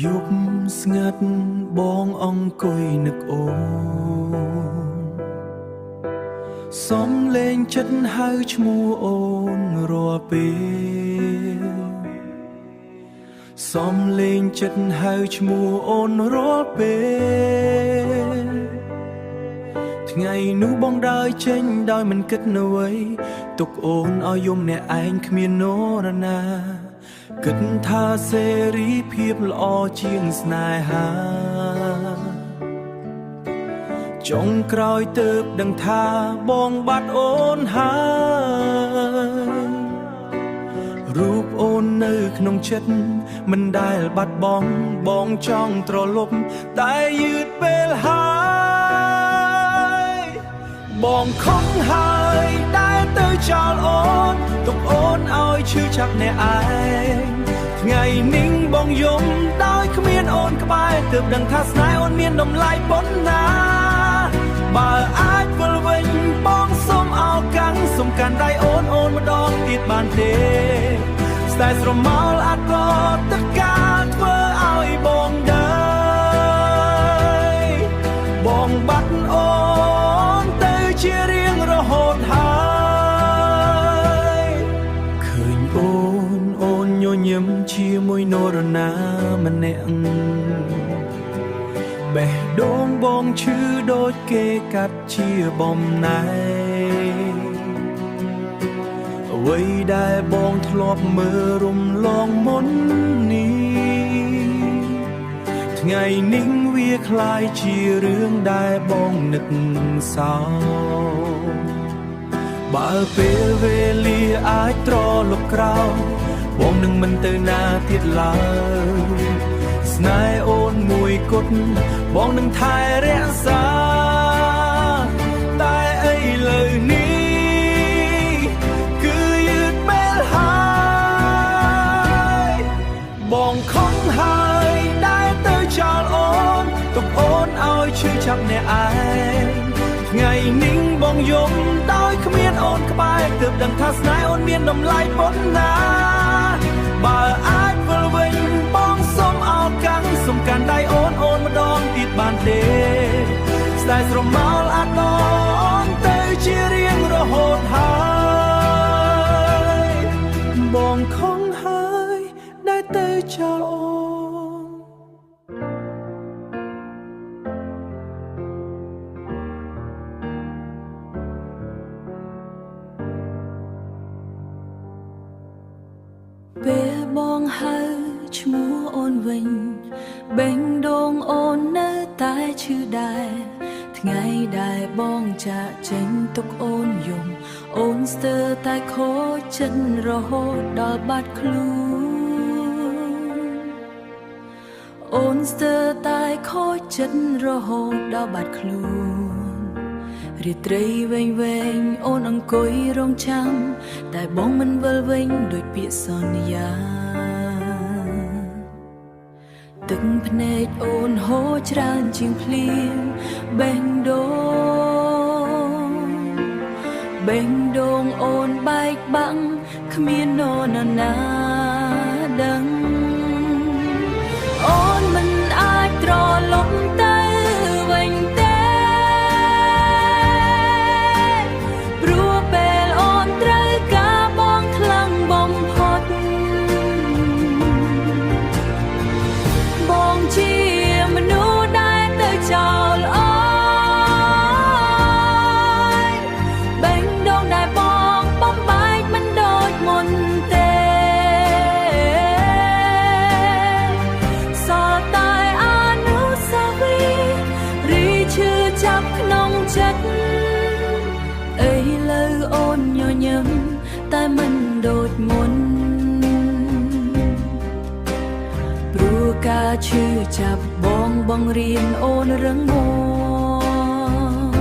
យប់ស្ងាត់បងអង្គុយនឹកអូនសំលេងចិត្តហៅឈ្មោះអូនរាល់ពេលសំលេងចិត្តហៅឈ្មោះអូនរាល់ពេលថ្ងៃនោះបងដើរចេញដោយមិនគិតអ្វីទុកអូនឲ្យយំអ្នកឯងគ្មាននរណាគិតថាសេរីភាពល្អជាងស្នេហាចុងក្រោយទើបដឹងថាបងបាត់អូនហើយរូបអូននៅក្នុងចិត្តមិនដែលបាត់បង់បងចង់ត្រឡប់តែយឺតពេលហើយបងខំហើយដែលទៅចោលអូនទុកអូនឲ្យឈឺចាប់អ្នកឯងថ្ងៃនេះបងយំដោយគ្មានអូនក្បែរទើបដឹងថាស្នេហ៍អូនមានតម្លៃប៉ុណ្ណាបើអាចវិលវិញបងសូមឱកាសសូមកាន់ដៃអូនម្ដងទៀតបានទេស្ដាយស្រមោលអាចក៏ទឹកការធ្វើឲ្យបងដើរបងបាត់អូនទៅជារៀងរហូតហើយឃើញអូនញញឹមជាមួយនរណាម្នាក់បេះដូងបងឈឺដូចគេកាត់ជាបំណែកអ្វីដែលបងធ្លាប់មើលរំលងមុននេះថ្ងៃនេះវាคล้ายជារឿងដែលបងនឹកសោកបើពេលវេលាអាចត្រឡប់ក្រោយបងនឹងមិនទៅណាទៀតឡើយស្នេហ៍អូនមួយគត់បងនឹងថែរក្សាតែឥឡូវនេះគឺយឺតពេលហើយបងខំហើយដែលទៅចោលអូនទុកអូនឲ្យឈឺចាប់អ្នកឯងថ្ងៃនេះបងយំដោយគ្មានអូនក្បែរទើបដឹងថាស្នេហ៍អូនមានតម្លៃប៉ុណ្ណាបើអាចវិលវិញបងសូមឱកាសសូមកាន់ដៃអូនម្ដងទៀតបានទេស្ដាយស្រមោលអាចបងទៅជារៀងរហូតហើយបងខំហើយដែលទៅចោលអូនពេលបងហៅឈ្មោះអូនវិញបេះដូងអូននៅតែឈឺដែរថ្ងៃដែលបងចាក់ចេញទុកអូនយំអូនស្ទើរតែខូចចិត្តរហូតដល់បាត់ខ្លួនអូនស្ទើរតែខូចចិត្តរហូតដល់បាត់ខ្លួនរាត្រីវែងអូនអង្គុយរងចាំតែបងមិនវិលវិញដូចពាក្យសន្យាទឹកភ្នែកអូនហូរច្រើនជាងភ្លៀងបេះដូងអូនបែកបាក់គ្មាននរណាដឹងអូនមិនអាចត្រឡប់ទៅវិញទេព្រោះពេលអូនត្រូវការបងខ្លាំងបំផុតបងជាមនុស្សដែលទៅចោលអូនបេះដូងដែលបងបំបែកមិនដូចមុនទេសល់តែអនុស្សាវរីយ៍រីឈឺចាប់ក្នុងចិត្តឥឡូវអូនញញឹមតែមិនដូចមុនព្រោះការឈឺចាប់បងរៀនអូនរឹងមាំ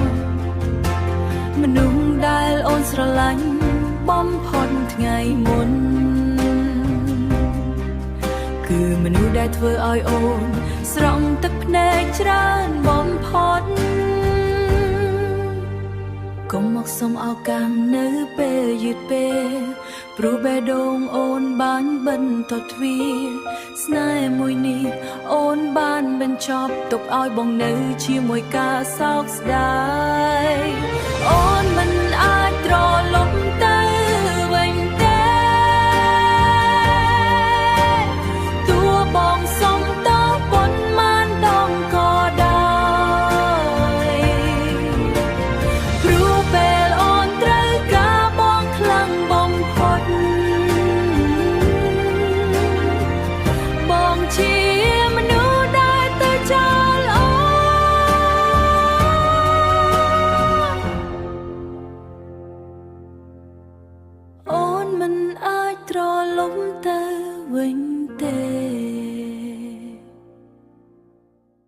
មនុស្សដែលអូនស្រឡាញ់បំផុតថ្ងៃមុនគឺមនុស្សដែលធ្វើឲ្យអូនស្រង់ទឹកភ្នែកច្រើនបំផុតកុំមកសុំឱកាសនៅពេលយឺតពេល ព្រោះបេះដូងអូនបានបន្តទ្វារស្នេហ៍មួយនេះអូនបានបញ្ចប់ទុកឲ្យបងនៅជាមួយការសោកស្ដាយអូនមិនអាចត្រឡប់